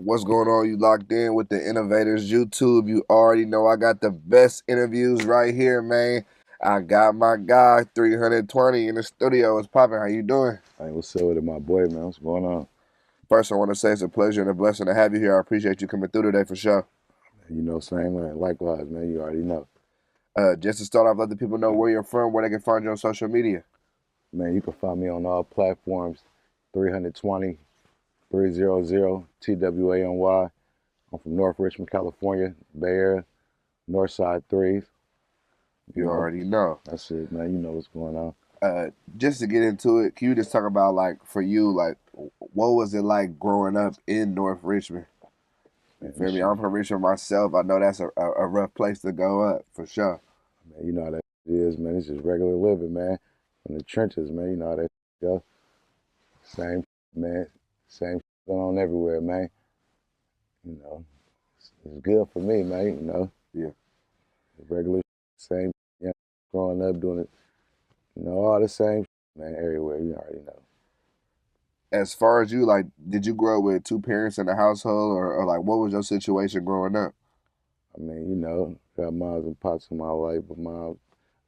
What's going on? You locked in with the Innovators YouTube. You already know I got the best interviews right here, man. I got my guy 300Twany in the studio. What's popping? How you doing? Hey, what's up with it, my boy, man? What's going on? First, I want to say it's a pleasure and a blessing to have you here. I appreciate you coming through today for sure. Same way. Likewise, man. You already know. Just to start off, let the people know where you're from, where they can find you on social media. Man, you can find me on all platforms. 320 TWANY. I'm from North Richmond, California, Bay Area, North Side Threes. You already know. That's it, man. You know what's going on. Just to get into it, can you just talk about, like, for you, like, what was it like growing up in North Richmond? You feel me? I'm from Richmond myself. I know that's a rough place to go up, for sure. Man, you know how that is, man. It's just regular living, man. From the trenches, man. You know how that go. Same, man. Same going on everywhere, man. You know, it's good for me, man. You know. Yeah. Regular, same, growing up doing it, all the same, man, everywhere. You already know. As far as you, like, did you grow up with two parents in the household, or like, what was your situation growing up? I mean, got moms and pops in my life, but mom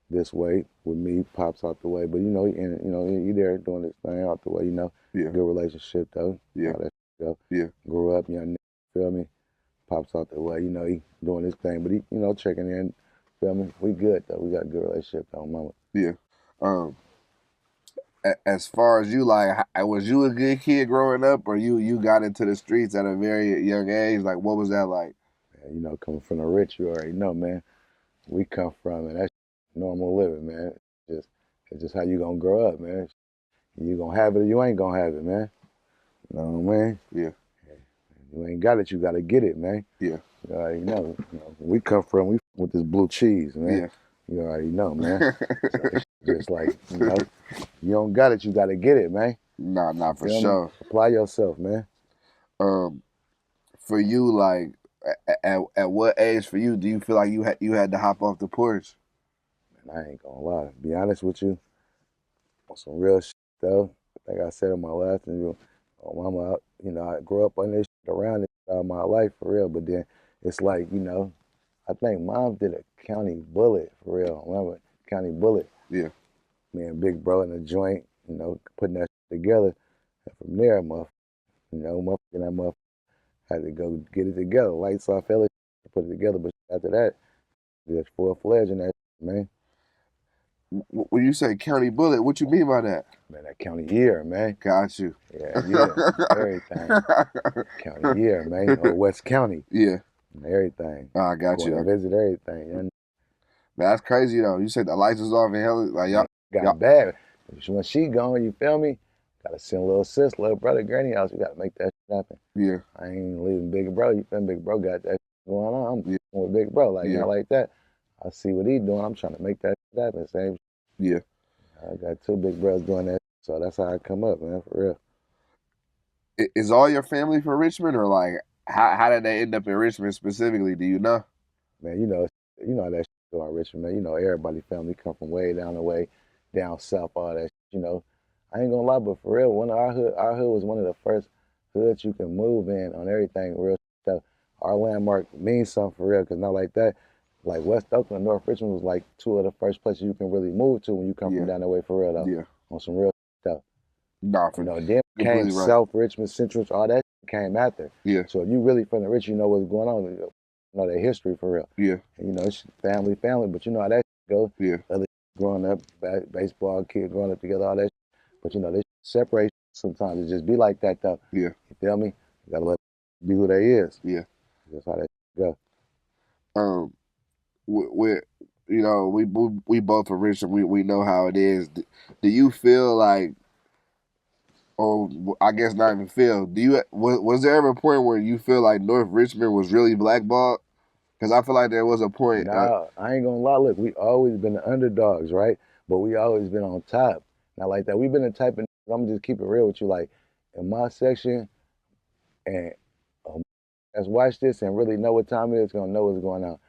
this way with me, pops out the way. But he there doing his thing out the way. Yeah. Good relationship though. Yeah. How that go. Yeah. Grew up, young nigga, feel me? Pops out the way. He doing his thing, but he, checking in. Feel me? We good though. We got a good relationship though, mama. Yeah. As far as you, like, was you a good kid growing up, or you got into the streets at a very young age? Like, what was that like? Man, coming from the rich, you already know, man. We come from, and that's normal living, man. It's just how you gonna grow up, man. You gonna have it or you ain't gonna have it, man. You know what I mean? Yeah. You ain't got it, you gotta get it, man. Yeah. You already know. We come from, we with this blue cheese, man. Yeah. You already know, man. So it's just like, you don't got it, you gotta get it, man. Nah, for sure. Apply yourself, man. For you, like, at what age for you do you feel like you had to hop off the porch? And I ain't gonna lie, be honest with you, on some real shit though. Like I said in my last interview, mama, I grew up on this shit, around this shit all my life for real. But then it's like, I think mom did a county bullet for real. Remember, county bullet. Yeah. Me and big bro in the joint, putting that shit together. And from there, motherfucker, that motherfucker had to go get it together. Lights off, to put it together. But after that, just full-fledged in that shit, man. When you say county bullet, what you mean by that? Man, that county year, man. Got you. Yeah, everything. County year, man. Or West County. Yeah. Everything. I got Going you. to visit everything. That's crazy though. You said the lights was off and hell, like y'all got bad. When she gone, you feel me? Gotta send little sis, little brother, granny house. We gotta make that shit happen. Yeah. I ain't leaving big bro. You feel me? Big bro got that shit going on. I'm with big bro, not like that. I see what he doing. I'm trying to make that shit happen. Same. Yeah. I got two big brothers doing that, so that's how I come up, man, for real. Is all your family from Richmond, or like how did they end up in Richmond specifically? Do you know? Man, you know how that shit go in Richmond, man. Everybody family come from way down the way, down south, all that shit, I ain't gonna lie, but for real, one of our hood was one of the first hoods you can move in on everything real stuff. Our landmark means something for real, cause not like that. Like West Oakland and North Richmond was like two of the first places you can really move to when you come from down that way for real though. Yeah. On some real stuff. Nah, then came right. South Richmond, Central, all that came after. Yeah. So if you really from the rich, you know what's going on. You know their history for real. Yeah. And, it's family, but you know how that goes. Yeah. Other growing up, baseball kids growing up together, all that. But they separate sometimes. It just be like that though. Yeah. You feel me? You gotta let them be who they is. Yeah. That's how that go. We both are rich and we know how it is. Do you feel like, or I guess not even feel, was there ever a point where you feel like North Richmond was really blackballed? Because I feel like there was a point. Nah, I ain't gonna lie. Look, we always been the underdogs, right? But we always been on top. Not like that. We've been the type of, I'm gonna just keep it real with you. Like in my section, and let's watch this and really know what time it is, gonna know what's going on.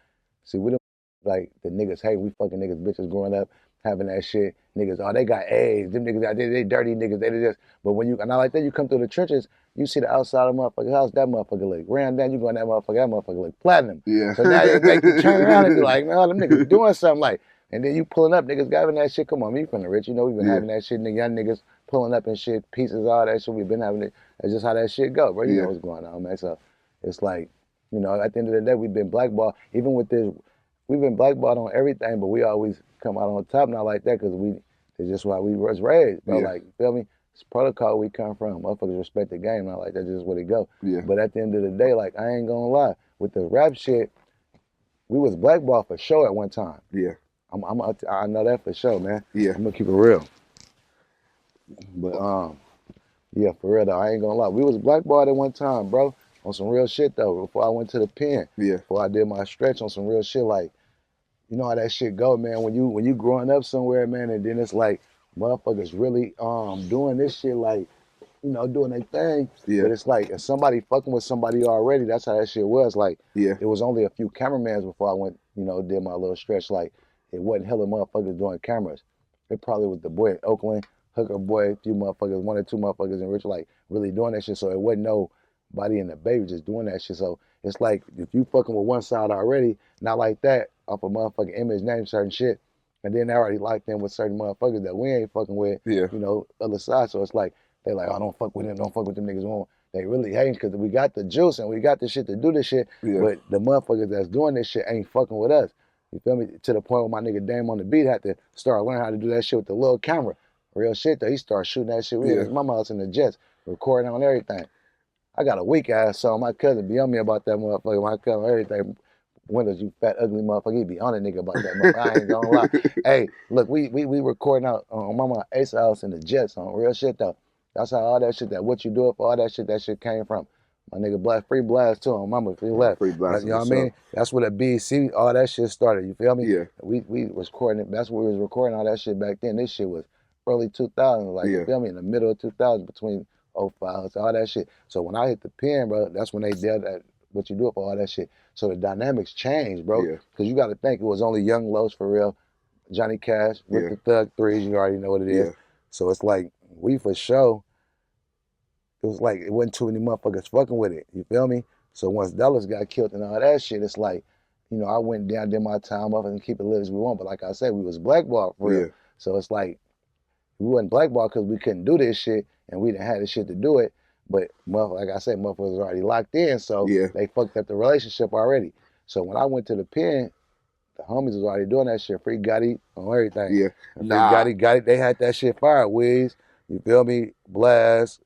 See, we don't like the niggas, hey, we fucking niggas bitches growing up. having that shit. Niggas, oh, they got AIDS. Them niggas out there, they dirty niggas. They just. But when you, and I like that, you come through the trenches, you see the outside of motherfucker's house, that motherfucker look ran down. You go in that motherfucker look platinum. Yeah. So now it make you turn around and be like, man, all them niggas doing something like. And then you pulling up, niggas having that shit. Come on, me from the rich, you know, we've been Yeah. having that shit. And the young niggas pulling up and shit, pieces, all that shit. We've been having it. That's just how that shit go, bro. You know Yeah. what's going on, man. So it's like, you know, at the end of the day, we've been blackballed. Even with this, we've been blackballed on everything, but we always come out on top, not like that, because it's just why we was raised, bro. Yeah. Like, you feel me? It's protocol we come from. Motherfuckers respect the game, not like that, just where they go. Yeah. But at the end of the day, like, I ain't gonna lie, with the rap shit, we was blackballed for sure at one time. Yeah. I know that for sure, man. Yeah. I'm gonna keep it real. But yeah, for real though, I ain't gonna lie. We was blackballed at one time, bro. On some real shit though. Before I went to the pen, Yeah. before I did my stretch on some real shit, like, you know how that shit go, man. When you growing up somewhere, man, and then it's like motherfuckers really doing this shit, like, you know, doing their thing. Yeah. But it's like if somebody fucking with somebody already, that's how that shit was. Like, Yeah. it was only a few cameramans before I went, you know, did my little stretch. Like, it wasn't hella motherfuckers doing cameras. It probably was the boy in Oakland, Hooker boy, a few motherfuckers, one or two motherfuckers in Richmond, like really doing that shit. So it wasn't nobody in the baby just doing that shit. So it's like if you fucking with one side already, not like that, off a motherfucking image, name, certain shit, and then they already locked in with certain motherfuckers that we ain't fucking with, Yeah. you know, other side. So it's like they like, oh, don't fuck with them, don't fuck with them niggas. Won't. They really hating because we got the juice and we got the shit to do this shit, Yeah. but the motherfuckers that's doing this shit ain't fucking with us. You feel me? To the point where my nigga Dame on the beat had to start learning how to do that shit with the little camera. Real shit though. He started shooting that shit. We Yeah. in his mama house in the jets, recording on everything. I got a weak ass song. My cousin be on me about that motherfucker. My cousin, everything. Windows, you fat ugly motherfucker. He be on a nigga about that motherfucker. I ain't gonna lie. Hey, look, we recording out on Mama Ace house in the jets on real shit though. That's how all that shit, that what you do it for, all that shit came from. My nigga Blast, free blast too on Mama, free left. Free blast. You know what I mean? That's where the BC, all that shit started. You feel me? Yeah. We was recording it. That's where we was recording all that shit back then. This shit was early 2000s, like, Yeah. you feel me? In the middle of 2000s, between 05, all that shit. So when I hit the pen, bro, that's when they did that, what you do it for, all that shit. So the dynamics changed, bro. Yeah. Because you got to think it was only Young Los for real, Johnny Cash with Yeah. the Thug Threes. You already know what it is. Yeah. So it's like we for sure. It was like it wasn't too many motherfuckers fucking with it. You feel me? So once Dallas got killed and all that shit, it's like, you know, I went down, did my time up, and keep it lit as we want. But like I said, we was blackballed for real. Yeah. So it's like we wasn't blackballed because we couldn't do this shit and we didn't have the shit to do it. But like I said, motherfuckers was already locked in, so Yeah. they fucked up the relationship already. So when I went to the pen, the homies was already doing that shit. Free Gotti on everything. Yeah. And Nah. Free Gotti, they had that shit fired. Wiz, you feel me? Blast,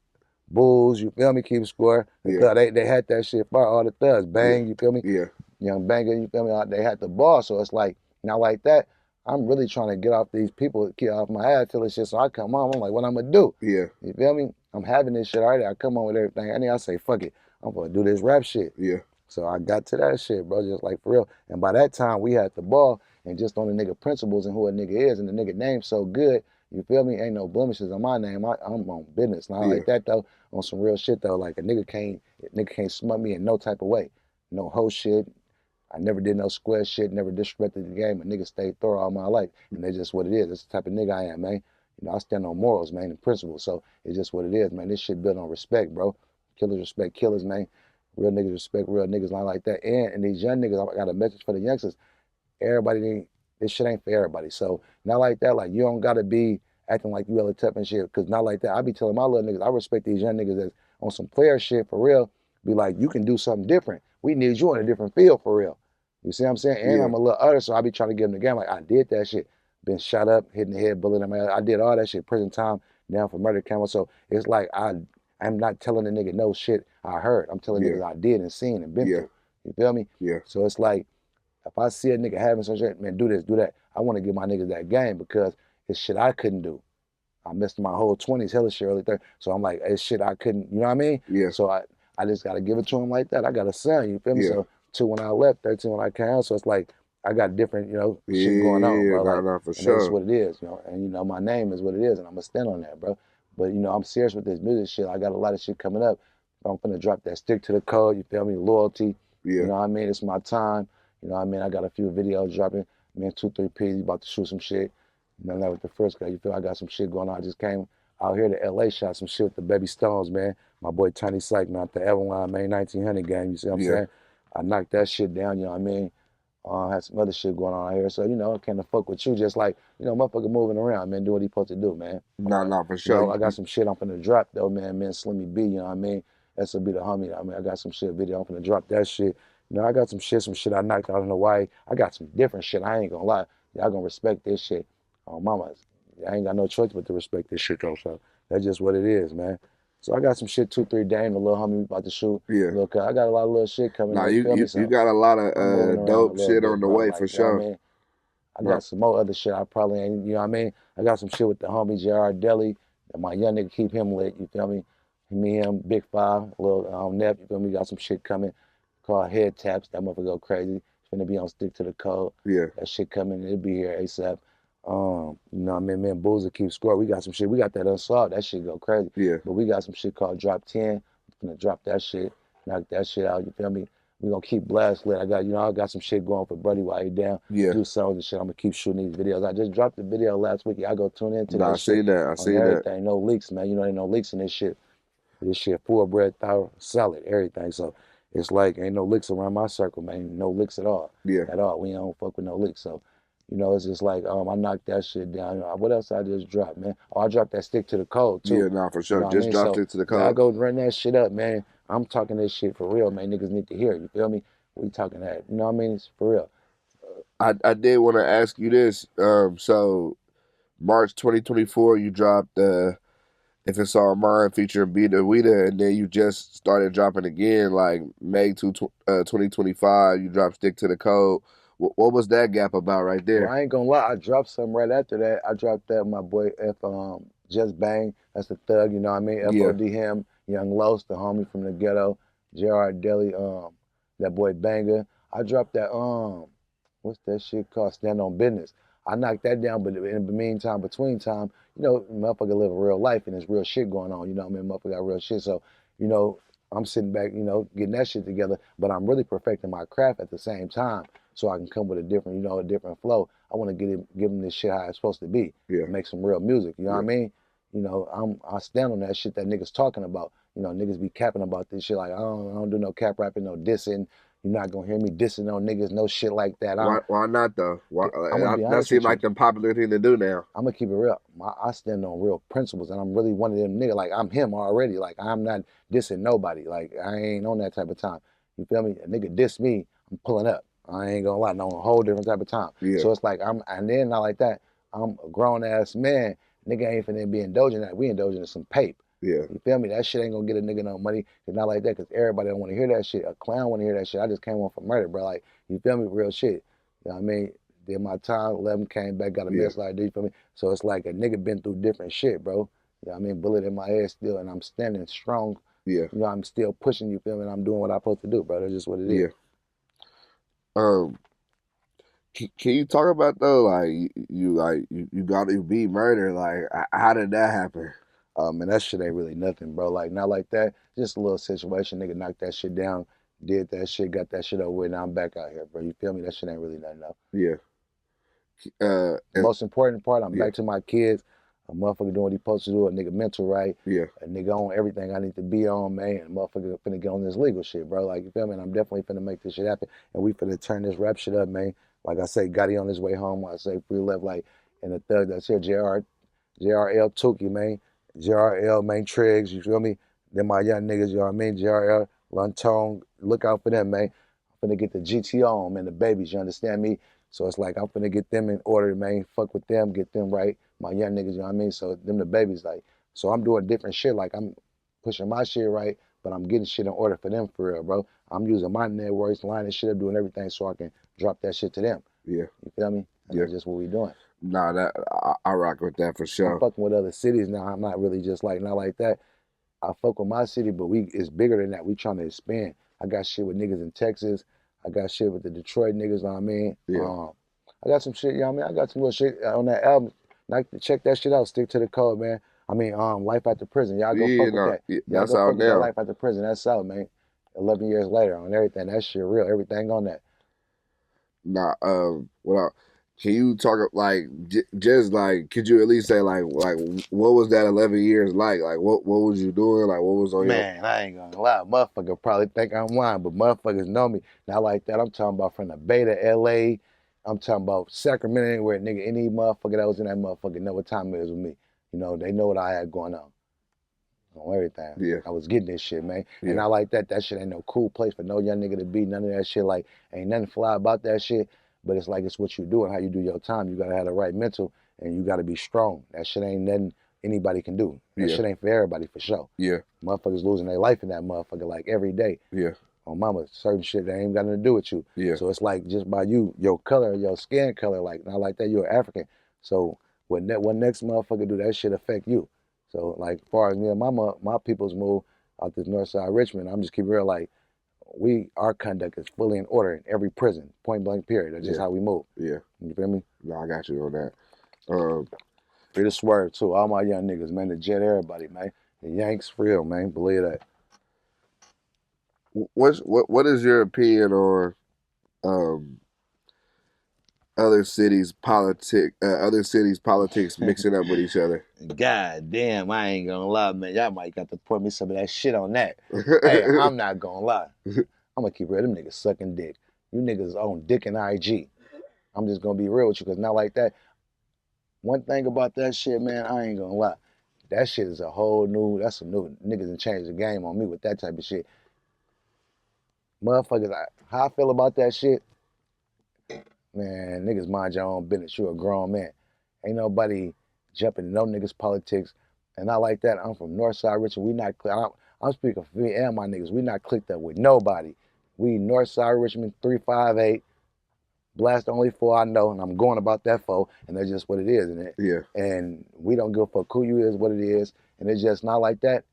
Bulls, you feel me? Keep score. Yeah. They had that shit fired. All the thugs, Bang, you feel me? Yeah. Young Banger, you feel me? They had the ball, so it's like, not like that. I'm really trying to get off these people, get off my ass till it's shit. So I come on, I'm like, what I'm gonna do? Yeah. You feel me? I'm having this shit already. I come on with everything. And then I say, fuck it, I'm gonna do this rap shit. Yeah. So I got to that shit, bro, just like for real. And by that time, we had the ball and just on the nigga principles and who a nigga is and the nigga name so good. You feel me? Ain't no blemishes on my name. I'm on business. Not like that though. On some real shit though. Like a nigga can't smut me in no type of way. No hoe shit. I never did no square shit. Never disrespected the game. A nigga stayed thorough all my life, and that's just what it is. That's the type of nigga I am, man. You know, I stand on morals, man, and principles. So it's just what it is, man. This shit built on respect, bro. Killers respect killers, man. Real niggas respect real niggas, not like that. And these young niggas, I got a message for the youngsters. This shit ain't for everybody. So not like that. Like you don't gotta be acting like you tough and shit. Cause not like that. I be telling my little niggas, I respect these young niggas that's on some player shit for real. Be like, you can do something different. We need you in a different field for real. You see what I'm saying? And I'm a little other, so I be trying to get them the game. Like I did that shit. Been shot up, hitting the head, bullet in my head. I did all that shit. Prison time, down for murder camera. So it's like I'm not telling the nigga no shit I heard. I'm telling niggas I did and seen and been through. You feel me? Yeah. So it's like, if I see a nigga having some shit, man, do this, do that. I want to give my niggas that game because it's shit I couldn't do. I missed my whole 20s, hella shit, early 30s. So I'm like, it's shit I couldn't, you know what I mean? Yeah. So I just got to give it to him like that. I got a son, you feel me? Yeah. So 2 when I left, 13 when I came out. So it's like, I got different, you know, shit going on, bro. Like, nah, for and sure. that's what it is, you know. And, you know, my name is what it is, and I'm going to stand on that, bro. But, you know, I'm serious with this music shit. I got a lot of shit coming up. I'm finna drop that stick to the code, you feel me? Loyalty. Yeah. You know what I mean? It's my time. You know what I mean? I got a few videos dropping. Me and 2, 3 P's about to shoot some shit. Nothing like with the first guy. You feel I got some shit going on. I just came out here to LA, shot some shit with the Baby Stones, man. My boy Tiny Syke, man, out the Avalon, man, 1900 game. You see what I'm Yeah. saying? I knocked that shit down, you know what I mean? Had some other shit going on out here. So, I came to fuck with you just like, motherfucker moving around, man, do what he supposed to do, man. Nah, for sure. I got some shit I'm finna drop though, man. Slimmy B, you know what I mean? That'll be the homie. I mean, I got some shit video. I'm finna drop that shit. I got some shit I knocked out in Hawaii. I got some different shit. I ain't gonna lie. Y'all gonna respect this shit. Oh, mama, I ain't got no choice but to respect this shit though. So that's just what it is, man. So I got some shit, 2-3 Dame, the little homie about to shoot. Yeah. Look, I got a lot of little shit coming Nah, in, you feel me? you So got a lot I'm moving of around a dope little shit on bit, the bro. way for Like, you know what I sure. mean? I Nah, got some more other shit I probably ain't, you know what I mean? I got some shit with the homie JR Deli, and my young nigga keep him lit, you feel me? Me, him, Big Five, little Neff, you feel me? Got some shit coming called Head Taps. That motherfucker go crazy. It's gonna be on Stick to the Code. yeah. That shit coming, it'll be here ASAP. You know what I mean? Me and Boozer keep score. We got some shit. We got that unsolved. That shit go crazy. Yeah. But we got some shit called Drop 10. I'm gonna drop that shit, knock that shit out, you feel me? We gonna keep blast lit. I got some shit going for Brody while he down. Yeah. Do songs and shit. I'm gonna keep shooting these videos. I just dropped the video last week. Y'all go tune into Nah, that I shit seen that. I on seen that. everything. No leaks, man. Ain't no leaks in this shit. This shit full bread, thorough, solid, everything. So it's like ain't no licks around my circle, man. No licks at all. Yeah. At all. We don't fuck with no licks. So, it's just like I knocked that shit down. What else I just dropped, man? Oh, I dropped that Stick to the Code too. Yeah, nah, for You sure. know what I Just mean? dropped So it to the y'all code. go run that shit up, man. I'm talking this shit for real, man. Niggas need to hear it. You feel me? We talking that. You know what I mean? It's for real. I did want to ask you this. So March 2024, you dropped If It's All Mine featuring Beta Weta, and then you just started dropping again like May 2025. You dropped Stick to the Code. What was that gap about right Well, there? I ain't gonna lie. I dropped something right after that. I dropped that my boy F Just Bang. That's the thug. You know what I mean? Yeah. FOD him. Young Los, the homie from the ghetto. Gerard Deli. That boy Banger. I dropped that what's that shit called? Stand on Business. I knocked that down, but in the meantime, between time, motherfucker live a real life and there's real shit going on. You know what I mean? Motherfucker got real shit. So, you know, I'm sitting back, getting that shit together, but I'm really perfecting my craft at the same time so I can come with a different, a different flow. I want to give him this shit how it's supposed to be. Yeah. Make some real music. You know Yeah. what I mean? I stand on that shit that niggas talking about. Niggas be capping about this shit like I don't do no cap rapping, no dissing. You're not gonna hear me dissing no niggas, no shit like that. Why not though? I'm gonna be That honest seems with you. like the popular thing to do now. I'm gonna keep it real. I stand on real principles, and I'm really one of them niggas. Like I'm him already. Like I'm not dissing nobody. Like I ain't on that type of time. You feel me? A nigga diss me, I'm pulling up. I ain't gonna lie. I'm on a whole different type of time. Yeah. So it's like and then not like that. I'm a grown ass man. Nigga ain't finna be indulging that. We indulging in some pape. Yeah. You feel me? That shit ain't gonna get a nigga no money. It's not like that because everybody don't want to hear that shit. A clown want to hear that shit. I just came on for murder, bro. Like, you feel me? Real shit. You know what I mean? Did my time, 11, came back, got a mess like this, you feel me? So it's like a nigga been through different shit, bro. You know what I mean? Bullet in my head still, and I'm standing strong. Yeah. I'm still pushing, you feel me? And I'm doing what I'm supposed to do, bro. That's just what it is. Yeah. Can you talk about though, like you got to be murdered? Like, how did that happen? Man, that shit ain't really nothing, bro. Like, not like that. Just a little situation. Nigga knocked that shit down, did that shit, got that shit over with. Now I'm back out here, bro. You feel me? That shit ain't really nothing, though. Yeah. The most important part, I'm yeah. back to my kids. A motherfucker doing what he supposed to do. A nigga mental right. Yeah. A nigga on everything I need to be on, man. And a motherfucker finna get on this legal shit, bro. Like, you feel me? And I'm definitely finna make this shit happen. And we finna turn this rap shit up, man. Like I say, Gotti on his way home. I say free left, like, and the thug that's here, JRL Tukey, man. JRL, man, Triggs, you feel me? Then my young niggas, you know what I mean? JRL, Luntone, look out for them, man. I'm finna get the GTO on, man, the babies, you understand me? So it's like I'm finna get them in order, man. Fuck with them, get them right. My young niggas, you know what I mean? So them the babies, like, so I'm doing different shit. Like I'm pushing my shit right, but I'm getting shit in order for them for real, bro. I'm using my networks, lining shit up, doing everything so I can drop that shit to them. Yeah. You feel me? And that's just what we doing. Nah, I rock with that for sure. I'm fucking with other cities now. I'm not really just like not like that. I fuck with my city, but it's bigger than that. We trying to expand. I got shit with niggas in Texas. I got shit with the Detroit niggas, know what I mean? Yeah. I got some shit, you know what I mean? I got some little shit on that album. Like, check that shit out. Stick to the code, man. I mean, Life After Prison. Y'all go fuck with that. Yeah, Y'all that's go out fuck with that now. Life After Prison. That's out, man. 11 years later on everything. That shit real. Everything on that. Nah, well, Can you talk like just like could you at least say like what was that 11 years like? Like what was you doing? Like what was on your Man, I ain't gonna lie. Motherfucker probably think I'm lying, but motherfuckers know me. Not like that. I'm talking about from the Bay to LA. I'm talking about Sacramento, where nigga, any motherfucker that was in that motherfucker know what time it is with me. You know, they know what I had going on everything. yeah I was getting this shit, man. And yeah I like that. That shit ain't no cool place for no young nigga to be. None of that shit. Like, ain't nothing fly about that shit. But it's like it's what you do and how you do your time. You gotta have the right mental and you gotta be strong. That shit ain't nothing anybody can do. That yeah shit ain't for everybody for sure. yeah Motherfuckers losing their life in that motherfucker like every day. yeah On mama, certain shit that ain't got nothing to do with you. yeah So it's like just by you, your color, your skin color, like not like that, you're African. So when that what next motherfucker do, that shit affect you. So like far as me and my people's move out this north side Richmond, I'm just keep real like our conduct is fully in order in every prison, point blank period. That's just yeah how we move. yeah. You feel me? No, I got you on that. Um, Free to swerve too. All my young niggas, man, the jet everybody, man. The Yanks for real, man. Believe that. what is your opinion on um other cities politics mixing up with each other? God damn, I ain't gonna lie, man. Y'all might got to pour me some of that shit on that. Hey, I'm not gonna lie. I'm gonna keep real. Them niggas sucking dick. You niggas own dick and IG. I'm just gonna be real with you, cause not like that. One thing about that shit, man, I ain't gonna lie. That shit is a whole new. That's a new niggas and change the game on me with that type of shit. Motherfuckers, how I feel about that shit, man. Niggas mind your own business. You a grown man. Ain't nobody jumping in no niggas politics. And I like that. I'm from Northside Richmond. We not. I'm speaking for me and my niggas. We not clicked up with nobody. We Northside Richmond 358. Blast the only four I know, and I'm going about that four, and that's just what it is, isn't it? Yeah, And we don't give a fuck who you is, what it is, and it's just not like that.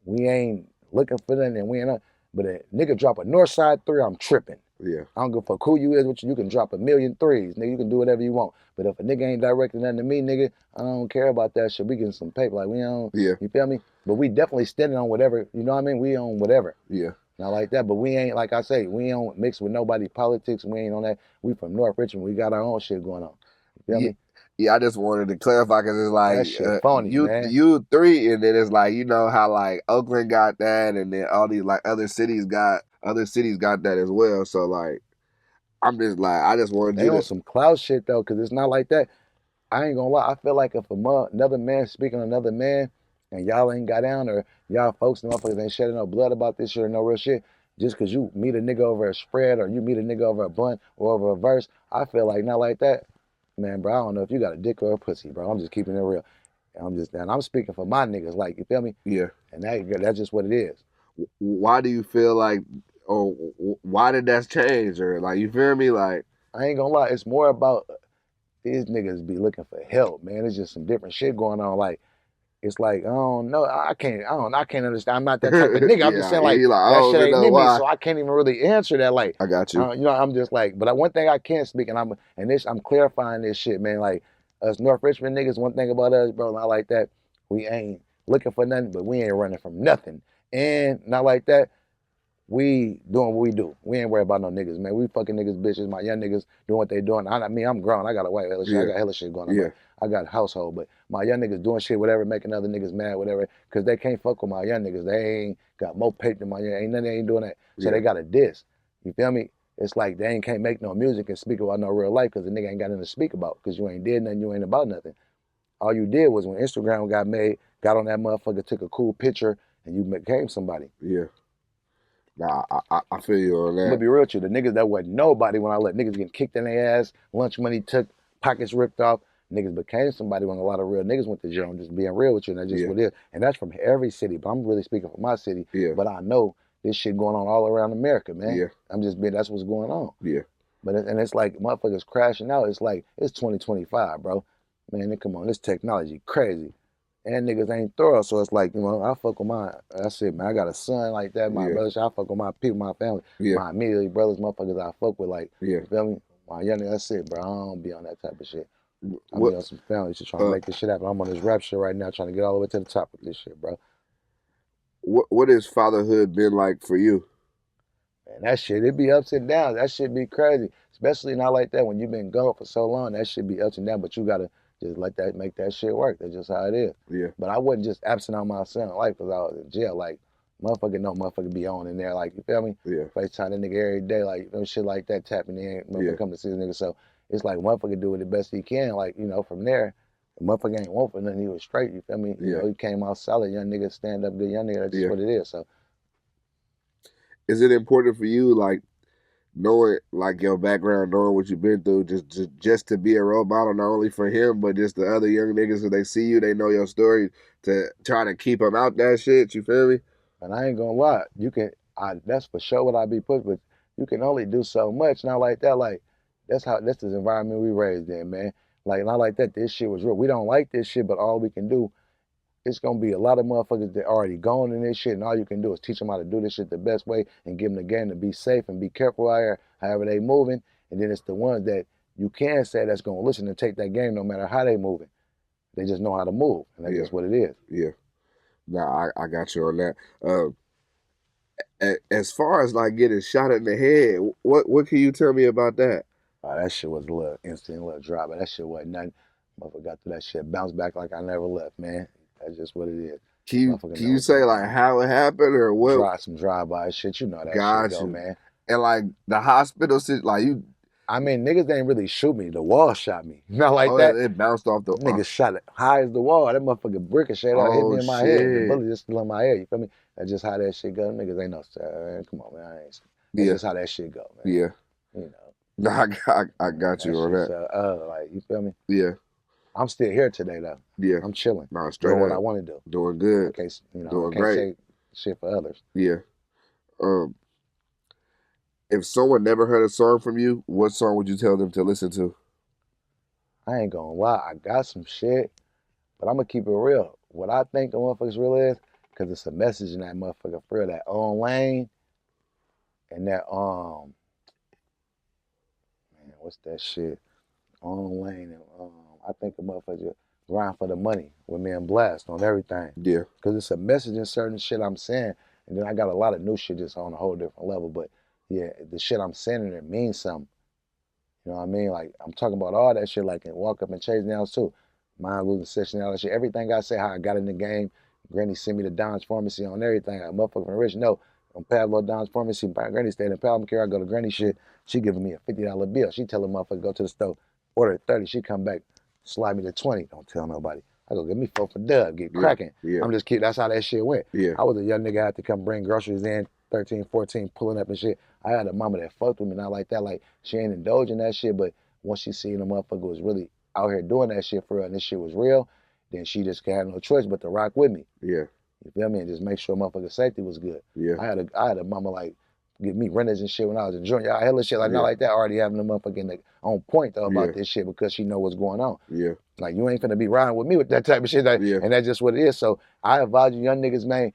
We ain't looking for nothing, and we ain't. But a nigga drop a north side three, I'm tripping. yeah, I don't give a fuck who you is, what you can drop a million threes, nigga. You can do whatever you want. But if a nigga ain't directing nothing to me, nigga, I don't care about that shit. We getting some paper, like we don't. yeah, You feel me? But we definitely standing on whatever. You know what I mean? We on whatever. yeah. Not like that, but we ain't like I say. We ain't mixed with nobody politics. We ain't on that. We from North Richmond. We got our own shit going on. You feel Yeah, me? yeah. I just wanted to clarify because it's That like shit phony, man. you three, and then it's like you know how like Oakland got that, and then all these like other cities got that as well. So like I'm just like I just wanted They you on to some cloud shit though, cause it's not like that. I ain't gonna lie. I feel like if another man speaking to another man, and y'all ain't got down, or y'all folks and motherfuckers ain't shedding no blood about this shit or no real shit, just cause you meet a nigga over a spread or you meet a nigga over a blunt or over a verse, I feel like not like that. Man, bro, I don't know if you got a dick or a pussy, bro. I'm just keeping it real. And I'm speaking for my niggas, like you feel me? yeah. And that's just what it is. Why do you feel like or why did that change or like you feel me like I ain't gonna lie, it's more about these niggas be looking for help, man. It's just some different shit going on. Like it's like I don't know, I can't understand. I'm not that type of nigga. I'm just yeah saying yeah like you like I that don't shit even ain't know in me, why so I can't even really answer that. Like, I got you you know, I'm just like, but one thing I can speak, and I'm clarifying this shit, man. Like us North Richmond niggas, one thing about us, bro, not like that. We ain't looking for nothing, but we ain't running from nothing, and not like that. We doing what we do. We ain't worried about no niggas, man. We fucking niggas, bitches. My young niggas doing what they doing. I mean, I'm grown. I got a wife, hella shit. I yeah got hella shit going on, yeah but I got a household. But my young niggas doing shit, whatever, making other niggas mad, whatever, because they can't fuck with my young niggas. They ain't got more paper than my young. Ain't nothing. They ain't doing that. So yeah they got a diss. You feel me? It's like they ain't can't make no music and speak about no real life because the nigga ain't got nothing to speak about because you ain't did nothing. You ain't about nothing. All you did was when Instagram got made, got on that motherfucker, took a cool picture, and you became somebody. yeah. Nah, I feel you on I'm gonna that. be real with you. The niggas that wasn't nobody when I let niggas get kicked in their ass, lunch money took, pockets ripped off. Niggas became somebody when a lot of real niggas went to jail. I'm just being real with you, and that's just Yeah, what it is. And that's from every city. But I'm really speaking for my city. yeah, But I know this shit going on all around America, man. yeah, I'm just being that's what's going on. yeah, But and it's like motherfuckers crashing out. It's like it's 2025, bro. Man, come on, this technology crazy. And niggas ain't thorough, so it's like, you know, I fuck with my, that's it, man. I got a son like that, my yeah, brothers, I fuck with my people, my family, yeah, my immediately brothers, motherfuckers I fuck with, like, yeah. you feel me? My young nigga, that's it, bro. I don't be on that type of shit. I be What on some family shit, trying to uh make this shit happen. I'm on this rap shit right now, trying to get all the way to the top of this shit, bro. what has fatherhood been like for you? And that shit, it be ups and downs. That shit be crazy. Especially not like that when you've been gone for so long. That shit be ups and downs, but you gotta just let that make that shit work. That's just how it is. Yeah. But I wasn't just absent on my son life because I was in jail. Like, motherfucker, no motherfucker be on in there. Like, you feel me? Yeah. FaceTime that nigga every day. Like, no shit like that, tapping in. Motherfucker come to see the nigga. So it's like, motherfucker do it the best he can. Like, you know, from there, the motherfucker ain't want for nothing. He was straight. You feel me? You know, he came out solid. Young nigga, stand up good young nigga. That's just what it is. So, is it important for you, like, knowing like your background, knowing what you've been through, just to be a role model, not only for him but just the other young niggas, when they see you, they know your story, to try to keep them out that shit? You feel me? and I ain't gonna lie, you can. That's for sure what I be put, but you can only do so much. Not like that. Like that's the environment we raised in, man. Like not like that. This shit was real. We don't like this shit, but all we can do, it's gonna be a lot of motherfuckers that already gone in this shit, and all you can do is teach them how to do this shit the best way and give them the game to be safe and be careful out here, however they moving. And then it's the ones that you can say that's gonna listen and take that game no matter how they moving. They just know how to move, and that's just what it is. Yeah. Nah, I got you on that. As far as like getting shot in the head, what can you tell me about that? That shit was a little instant, a little drop, but that shit wasn't nothing. Motherfucker got through that shit, bounced back like I never left, man. That's just what it is. Can you say like how it happened or what? Some drive-by shit, you know how that Got shit go, you. man. And like the hospital, like you. I mean, niggas didn't really shoot me. The wall shot me. Not like that. It bounced off the. Niggas shot it high as the wall. That motherfucker ricocheted out, hit me in my head. The bullet just still in my head. You feel me? That's just how that shit go. Niggas ain't no sir. Come on, man. That's just how that shit go, man. Yeah. You know. No, I got you on that. Like, you feel me? Yeah. I'm still here today though. Yeah. I'm chilling. No, straight doing up. what I want to do. Doing good. In case, you know, doing I can't great. say shit for others. Yeah. If someone never heard a song from you, what song would you tell them to listen to? I ain't gonna lie, I got some shit, but I'm gonna keep it real. What I think the motherfuckers real is, cause it's a message in that motherfucker for real. That on lane and that man, what's that shit? On lane and I think the motherfucker grind for the money with me and Blast on everything. Yeah. Cause it's a message in certain shit I'm saying, and then I got a lot of new shit just on a whole different level. But yeah, the shit I'm saying in it means something. You know what I mean? Like, I'm talking about all that shit, like in Walk Up and Chase Downs too. Mind losing session, all that shit. Everything I say, how I got in the game. Granny sent me to Don's Pharmacy on everything. I motherfucking rich. No, on Pablo Don's Pharmacy. Granny stayed in Palmacare. I go to Granny shit. She giving me a $50 bill. She tell the motherfucker, go to the store, order 30. She come back, slide me to 20. Don't tell nobody. I go, get me 4 for dub, get cracking. I'm just kidding. That's how that shit went. I was a young nigga, I had to come bring groceries in, 13, 14, pulling up and shit. I had a mama that fucked with me, not like that. Like, she ain't indulging that shit, but once she seen the motherfucker was really out here doing that shit for real and this shit was real, then she just had no choice but to rock with me. Yeah. You feel me? And just make sure motherfucker safety was good. Yeah. I had a mama like give me renters and shit when I was in junior. I hella shit like not like that. Already having the motherfucker on point though about this shit because she know what's going on. Yeah. Like you ain't finna be riding with me with that type of shit. Like, and that's just what it is. So I advise you young niggas, man,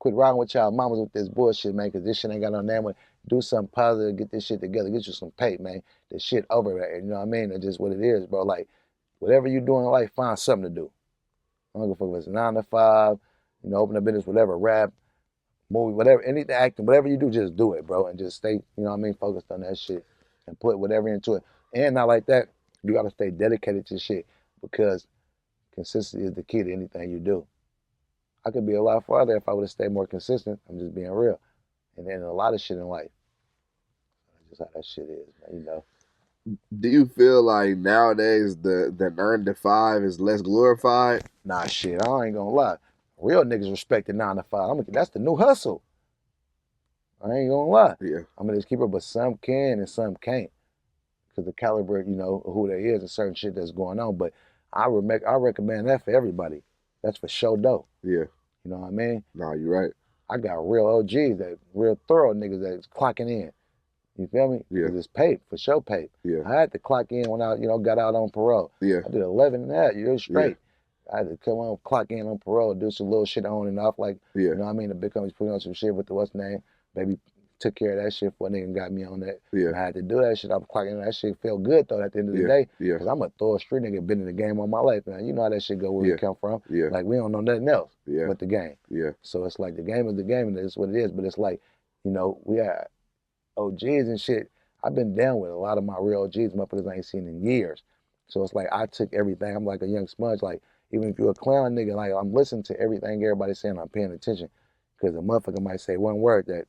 quit riding with y'all mamas with this bullshit, man, because this shit ain't got no name. Do something positive, get this shit together, get you some pay, man. This shit over there, you know what I mean? That's just what it is, bro. Like, whatever you do in life, find something to do. I don't give a fuck if it's 9 to 5, you know, open a business, whatever, rap, movie, whatever, anything, acting, whatever you do, just do it, bro. And just stay, you know what I mean, focused on that shit and put whatever into it. And not like that, you gotta stay dedicated to shit because consistency is the key to anything you do. I could be a lot farther if I would have stayed more consistent. I'm just being real. And then a lot of shit in life. That's just how that shit is, man, you know. Do you feel like nowadays the 9 to 5 is less glorified? Nah, shit, I ain't gonna lie. Real niggas respect the 9 to 5. That's the new hustle. I ain't gonna lie. Yeah. I'm gonna just keep it, but some can and some can't. Because the caliber, you know, who they is and certain shit that's going on. But I recommend that for everybody. That's for sure dope. Yeah. You know what I mean? Nah, you're right. I got real OGs, that real thorough niggas that's clocking in. You feel me? Yeah. Because it's paid, for sure paid. Yeah. I had to clock in when I, you know, got out on parole. Yeah. I did 11 and a half years straight. Yeah. I had to come on, clock in on parole, do some little shit on and off, like, you know what I mean? The big companies putting on some shit with the what's name. Baby took care of that shit for a nigga and got me on that. Yeah. And I had to do that shit. I was clocking in. That shit felt good, though, at the end of the day. Yeah. Because I'm a thorough street nigga, been in the game all my life, man. You know how that shit go, where we come from. Yeah. Like, we don't know nothing else but the game. Yeah. So it's like the game is the game, and it's what it is. But it's like, you know, we had OGs and shit, I've been down with a lot of my real OGs, motherfuckers I ain't seen in years. So it's like I took everything. I'm like a young sponge. Like even if you're a clown nigga, like I'm listening to everything everybody's saying. I'm paying attention because a motherfucker might say one word that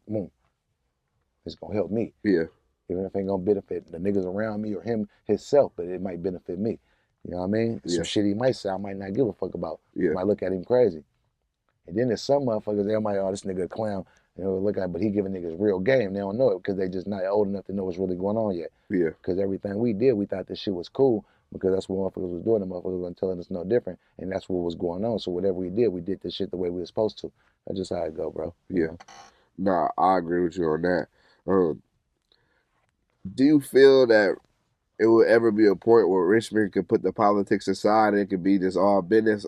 it's gonna help me. Yeah. Even if it ain't gonna benefit the niggas around me or him himself, but it might benefit me. You know what I mean? Yeah. Some shit he might say I might not give a fuck about. Yeah. I might look at him crazy. And then there's some motherfuckers, they might, oh, this nigga a clown. And they'll look at it, but he giving niggas real game. They don't know it because they just not old enough to know what's really going on yet. Yeah. Because everything we did, we thought this shit was cool because that's what motherfuckers was doing. The motherfuckers wasn't telling us no different. And that's what was going on. So whatever we did this shit the way we were supposed to. That's just how it go, bro. Yeah. You know? Nah, I agree with you on that. Do you feel that it will ever be a point where Richmond could put the politics aside and it could be just all business?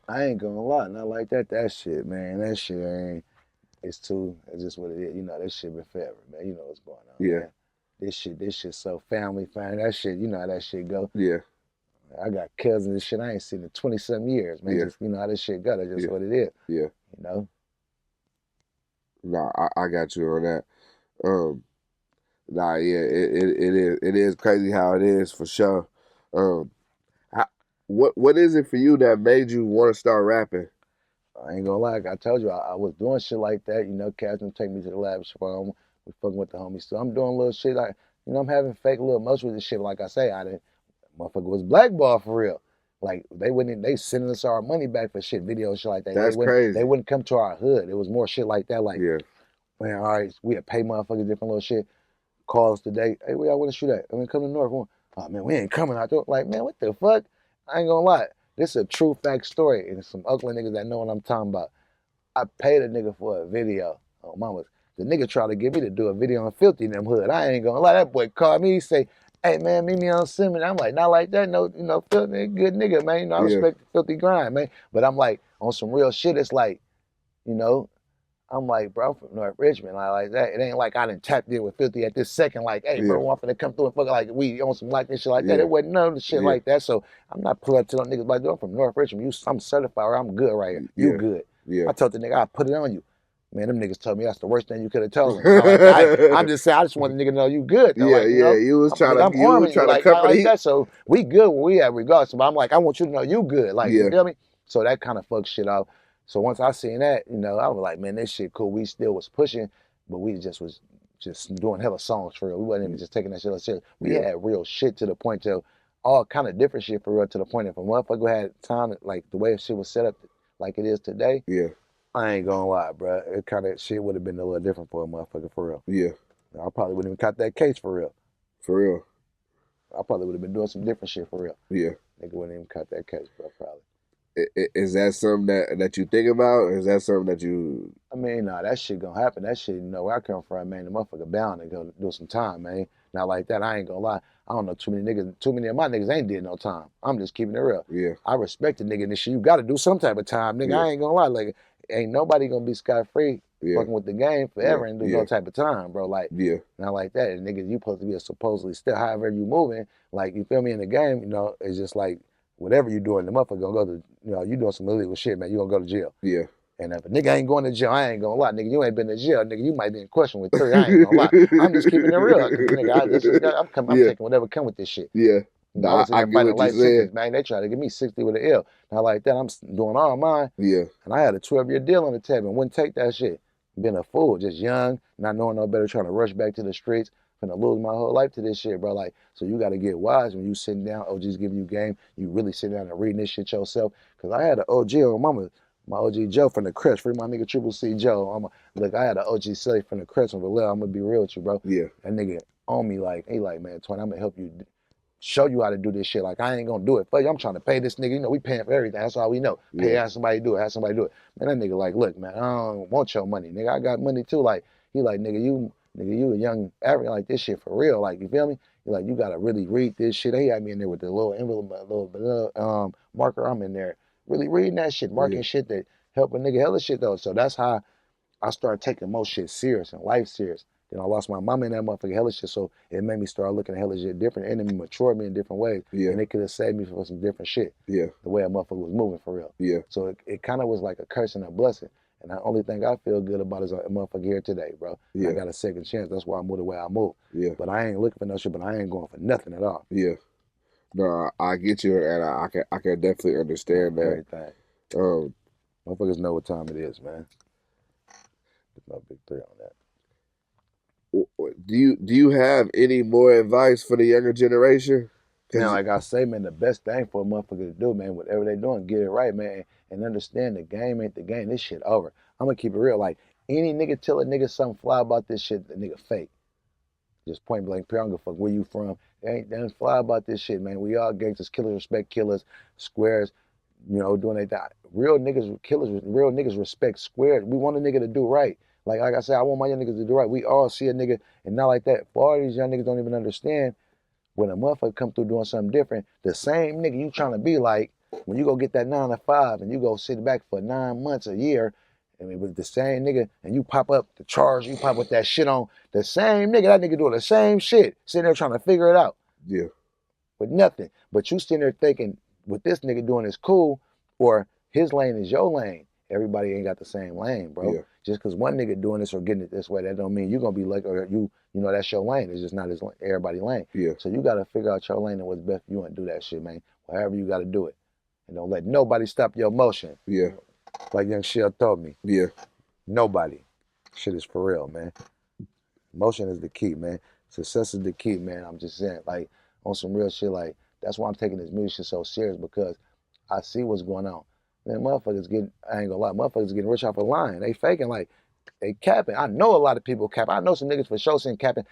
I ain't gonna lie, not like that. That shit, man. That shit ain't. It's just what it is. You know, this shit been forever, man. You know what's going on, Yeah. man. This shit so family. That shit, you know how that shit go. Yeah. I got cousins and shit I ain't seen in 20-something years, man. Yeah. Just, you know how this shit go. That's just Yeah. what it is. Yeah. You know? Nah, I got you on that. Nah, yeah, it is crazy how it is for sure. How, what is it for you that made you want to start rapping? I ain't gonna lie, like I told you, I was doing shit like that. You know, cats them take me to the lab farm. We fucking with the homies. So I'm doing little shit like, you know, I'm having fake little emotions and shit. Like I say, I didn't, motherfucker was blackballed for real. Like they sending us our money back for shit, video shit like that. That's crazy. They wouldn't come to our hood. It was more shit like that. Like, Yeah. man, all right, we had pay motherfuckers different little shit. Call us today. Hey, where y'all want to shoot at? I mean, come to North. Oh man, we ain't coming out there. Like, man, what the fuck? I ain't gonna lie. This is a true fact story, and some ugly niggas that know what I'm talking about. I paid a nigga for a video. Oh, mama. The nigga tried to get me to do a video on Filthy in them hood. I ain't gonna lie. That boy called me. He say, hey, man, meet me on Simmons. I'm like, not like that. No, you know, Filthy, good nigga, man. You know, I respect the Filthy grind, man. But I'm like, on some real shit, it's like, you know, I'm like, bro, I'm from North Richmond. Like that. It ain't like I done tapped in with Filthy at this second, like, hey, bro, I'm finna come through and fuck like we on some like this shit like that. It wasn't none of the shit like that. So I'm not pulling up to them niggas like, I'm from North Richmond. I'm certified, or I'm good right here. You good. Yeah. I told the nigga, I put it on you. Man, them niggas told me that's the worst thing you could have told them. I'm just saying, I just want the nigga to know you good. Though. Like, you know, You was trying to, I'm arming you like company. that. So we good when we at regardless. But I'm like, I want you to know you good. Like, you feel me? So that kind of fucks shit off. So once I seen that, you know, I was like, man, this shit cool. We still was pushing, but we was just doing hella songs for real. We wasn't even just taking that shit serious. We had real shit to the point to all kind of different shit for real, to the point if a motherfucker had time, like the way shit was set up like it is today. Yeah. I ain't gonna lie, bro. It kind of shit would have been a little different for a motherfucker for real. Yeah. I probably wouldn't even caught that case for real. For real. I probably would have been doing some different shit for real. Yeah. Nigga wouldn't even caught that case, bro, probably. Is that something that you think about? Or is that something that you... I mean, nah, that shit gonna happen. That shit, you know, where I come from, man, the motherfucker bound to go do some time, man. Not like that, I ain't gonna lie. I don't know too many of my niggas ain't did no time. I'm just keeping it real. Yeah. I respect the nigga in this shit. You gotta do some type of time, nigga. I ain't gonna lie. Like, ain't nobody gonna be scot-free fucking with the game forever and do no type of time, bro. Like, not like that. And niggas, you supposed to be a supposedly still, however you moving, like, you feel me, in the game, you know, it's just like, whatever you doing, the motherfucker gonna go to, you know, you doing some illegal shit, man, you gonna go to jail. Yeah. And if a nigga ain't going to jail, I ain't gonna lie, nigga, you ain't been to jail, nigga, you might be in question with 3. I ain't gonna lie. I'm just keeping it real. Nigga, I'm taking whatever come with this shit. Yeah. I was in there fighting life sentence, man. They tried to give me 60 with an L. Not like that. I'm doing all mine. Yeah. And I had a 12-year deal on the table and wouldn't take that shit. Been a fool, just young, not knowing no better, trying to rush back to the streets. Finna lose my whole life to this shit, bro. Like, so you got to get wise when you sitting down. OG's giving you game. You really sit down and reading this shit yourself. Cause I had an OG on my OG Joe from the Crest. Free my nigga Triple C Joe. Look, I had an OG Silly from the Crest from Relive. I'm gonna be real with you, bro. Yeah. That nigga on me like, he like, man, Twany, I'm gonna help you, show you how to do this shit. Like, I ain't gonna do it for you. I'm trying to pay this nigga. You know, we paying for everything. That's all we know. Pay, have somebody do it. Have somebody do it. Man, that nigga like, look, man, I don't want your money, nigga. I got money too. Like, he like, nigga, you a young average, like this shit for real. Like, you feel me? He like, you gotta really read this shit. He had me in there with the little envelope, little marker. I'm in there really reading that shit, marking shit that help a nigga hella shit though. So that's how I started taking most shit serious and life serious. Then I lost my mama in that motherfucking hella shit, so it made me start looking at hella shit different, and it matured me in different ways. Yeah. And it could have saved me from some different shit. Yeah. The way a motherfucker was moving for real. Yeah. So it kind of was like a curse and a blessing. And the only thing I feel good about is a motherfucker here today, bro. And I Yeah. got a second chance. That's why I move the way I move. Yeah. But I ain't looking for no shit, but I ain't going for nothing at all. Yeah. No, I get you, and I can definitely understand On that. everything. Um, Motherfuckers know what time it is, man. There's no big three on that. do you have any more advice for the younger generation? Man, Cause like I say, man, the best thing for a motherfucker to do, man, whatever they doing, get it right, man, and understand the game ain't the game. This shit over. I'm gonna keep it real. Like any nigga tell a nigga something fly about this shit, the nigga fake. Just point blank, period. I don't give a fuck where you from. Ain't nothing fly about this shit, man. We all gangsters, killers, respect killers, squares. You know, doing that. Real niggas, killers, real niggas respect squares. We want a nigga to do right. Like I said, I want my young niggas to do right. We all see a nigga, and not like that. For all these young niggas don't even understand when a motherfucker come through doing something different, the same nigga you trying to be like, when you go get that 9 to 5 and you go sit back for 9 months, a year, I mean, with the same nigga, and you pop up the charge, you pop with that shit on, the same nigga, that nigga doing the same shit, sitting there trying to figure it out yeah, with nothing. But you sitting there thinking what this nigga doing is cool, or his lane is your lane. Everybody ain't got the same lane, bro. yeah, Just because one nigga doing this or getting it this way, that don't mean you're gonna be like, or you know, that's your lane. It's just not his everybody lane. yeah, So you gotta figure out your lane and what's best for you and do that shit, man. However you gotta do it, and don't let nobody stop your motion. yeah, Like Young Shell told me, yeah, nobody. Shit is for real, man. Motion is the key, man. Success is the key, man. I'm just saying, like, on some real shit, like, that's why I'm taking this music shit so serious, because I see what's going on. Man, motherfuckers getting, I ain't gonna lie, motherfuckers getting rich off a line. They faking, like, they capping. I know a lot of people cap. I know some niggas for sure saying capping.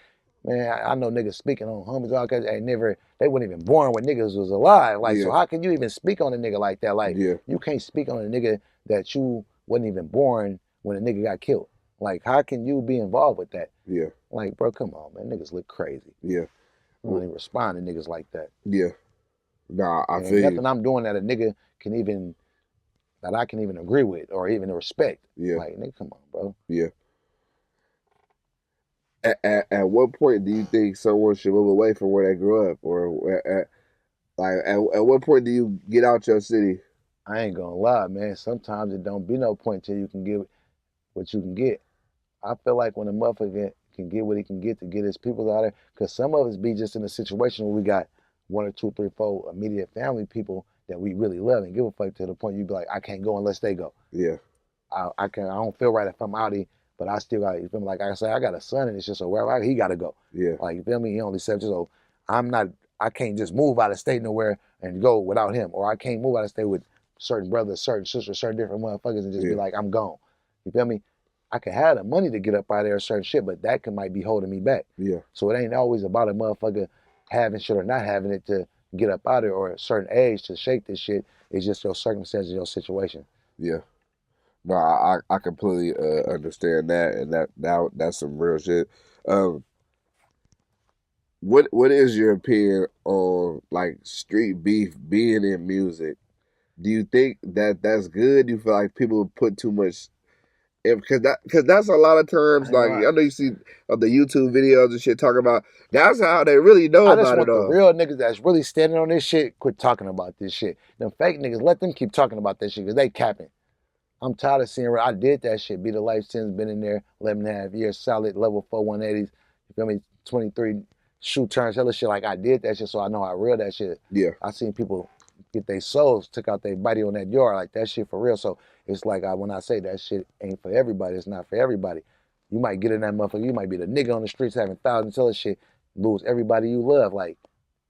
Man, I know niggas speaking on homies, all kinds. They weren't even born when niggas was alive. Like, yeah, so how can you even speak on a nigga like that? Like, yeah, you can't speak on a nigga that you wasn't even born when a nigga got killed. Like, how can you be involved with that? yeah, Like, bro, come on, man. Niggas look crazy. yeah, I don't even respond to niggas like that. yeah. Nah, I And ain't feel you. nothing I'm doing that a nigga can even, that I can even agree with or even respect. Yeah, Like, nigga, come on, bro. yeah. At what point do you think someone should move away from where they grew up, or at what point do you get out your city? I ain't gonna lie, man. Sometimes it don't be no point till you can get what you can get. I feel like when a motherfucker can get what he can get to get his people out there, because some of us be just in a situation where we got one or two, three, four immediate family people that we really love and give a fuck, to the point you be like, I can't go unless they go. Yeah, I don't feel right if I'm out here, but I still got, you feel me? Like I say, I got a son, and it's just so wherever he got to go. yeah, Like, you feel me? He only 7 years old. I'm not, I can't just move out of state nowhere and go without him, or I can't move out of state with certain brothers, certain sisters, certain different motherfuckers and just be yeah, like, I'm gone. You feel me? I can have the money to get up out of there, certain shit, but that might be holding me back. yeah, So it ain't always about a motherfucker having shit or not having it to get up out of there, or a certain age to shake this shit. It's just your circumstances, your situation. yeah. No, I completely understand that, and that's some real shit. Um, what is your opinion on like street beef being in music? Do you think that that's good? Do you feel like people put too much? Because that's a lot of I times, ain't like gonna lie. I know you see on the YouTube videos and shit talking about that's how they really know I just about it want the all. real niggas that's really standing on this shit quit talking about this shit. Them fake niggas, let them keep talking about this shit, because they capping. I'm tired of seeing, I did that shit. Be the life since, been in there 11 and a half years, solid level 4 180s. You feel me? 23 shoe turns, hella shit. Like, I did that shit, so I know how real that shit. Yeah, I seen people get their souls, took out their body on that yard. Like, that shit for real. So it's like, when I say that shit ain't for everybody, it's not for everybody. You might get in that motherfucker. You might be the nigga on the streets having thousands of shit, lose everybody you love. Like,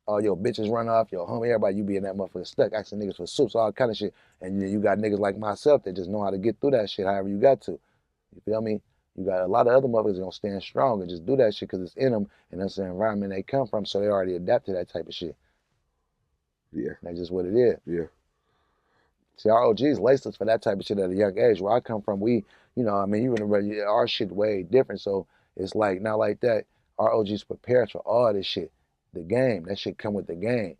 all your bitches run off, your homie, everybody, you be in that motherfucker stuck, asking niggas for soups, all kind of shit. And you got niggas like myself that just know how to get through that shit however you got to. You feel me? You got a lot of other motherfuckers that gonna stand strong and just do that shit because it's in them, and that's the environment they come from, so they already adapt to that type of shit. yeah, That's just what it is. yeah, See, our OGs laced us for that type of shit at a young age. Where I come from, we, I mean, you remember, our shit way different, so it's like, not like that. Our OGs prepared for all this shit. The game, that shit come with the game.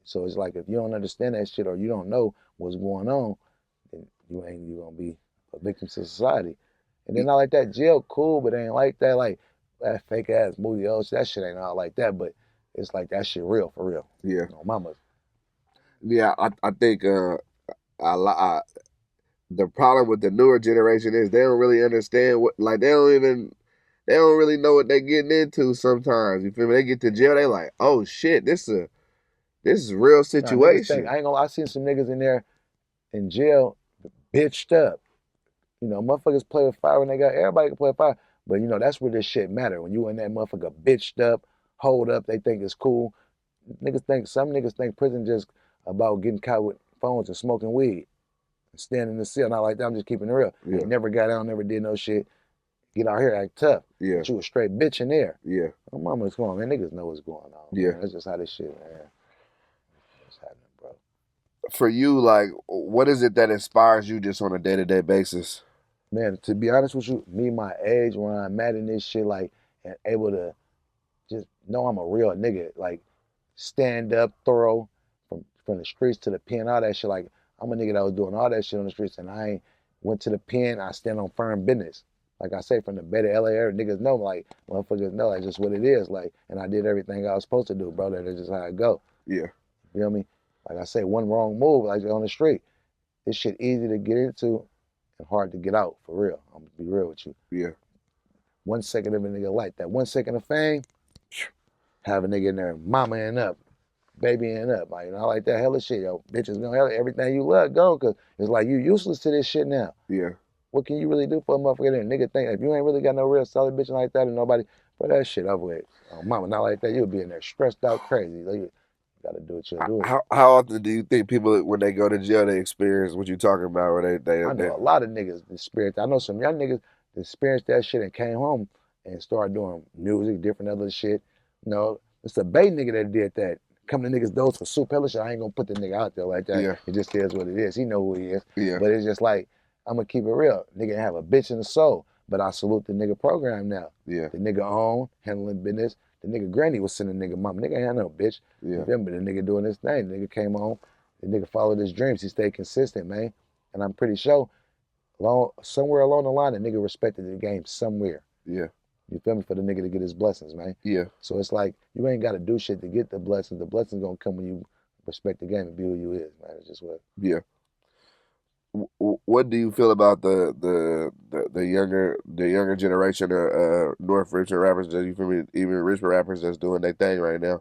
So it's like, if you don't understand that shit or you don't know what's going on, then you gonna be a victim to society. And then not like that, jail cool, but ain't like that. Like that fake ass movie, that shit ain't all like that. But it's like that shit real for real. yeah, Mama. yeah. I think a lot. the problem with the newer generation is they don't really understand what, like they don't really know what they're getting into sometimes. You feel me? They get to jail, they like, oh shit, this is a real Now niggas think situation. I ain't gonna. I seen some niggas in there in jail, bitched up. You know, motherfuckers play with fire when they got everybody can play with fire. But you know, that's where this shit matter. When you in that motherfucker bitched up, hold up, they think it's cool. Some niggas think prison just about getting caught with phones and smoking weed and standing in the cell. Not like that. I'm just keeping it real. Yeah, Ain't never got out, never did no shit. Get out here, act tough. yeah, But you a straight bitch in there. yeah, My mama's going, man. Niggas know what's going on, yeah. man. That's just how this shit, man. What's happening, bro? For you, like, what is it that inspires you just on a day-to-day basis? Man, to be honest with you, me my age when I'm mad in this shit, like, and able to just know I'm a real nigga, like stand up, thorough, from the streets to the pen, all that shit. Like I'm a nigga that was doing all that shit on the streets, and I ain't went to the pen. I stand on firm business. Like I say, from the better LA area, niggas know, like motherfuckers know, that's just what it is. Like, and I did everything I was supposed to do, bro. That's just how it go. Yeah, You know what I mean? Like I say, one wrong move, like on the street, this shit easy to get into and hard to get out. For real, I'm gonna be real with you. yeah, 1 second of a nigga like that, 1 second of fame, have a nigga in there mamaing up, babying up, like, you know, like that hella shit, yo. Bitches gonna hella everything you love go, cause it's like you useless to this shit now. yeah. What can you really do for a motherfucker there? Nigga think if you ain't really got no real solid bitch like that and nobody, bro, that shit over with. Oh, mama, not like that. You'll be in there stressed out crazy. Like, you gotta do what you'll do. How often do you think people, when they go to jail, they experience what you talking about, where I know a lot of niggas experienced. I know some young niggas that experienced that shit and came home and started doing music, different other shit. You know, it's a Bay nigga that did that. Come to niggas' doors for soup, hella shit. I ain't gonna put the nigga out there like that. yeah, It just is what it is. He know who he is. yeah, But it's just like, I'm gonna keep it real. Nigga have a bitch in the soul. But I salute the nigga program now. yeah, The nigga own, handling business. The nigga granny was sending nigga mama. Nigga ain't had no bitch. yeah, You feel me? The nigga doing his thing. The nigga came home. The nigga followed his dreams. He stayed consistent, man. And I'm pretty sure somewhere along the line, the nigga respected the game somewhere. yeah, You feel me? For the nigga to get his blessings, man. yeah. So it's like you ain't got to do shit to get the blessings. The blessings gonna come when you respect the game and be who you is, man. It's just what. Yeah. What do you feel about the younger generation of North Richmond rappers? That you feel me? Even Richmond rappers that's doing their thing right now.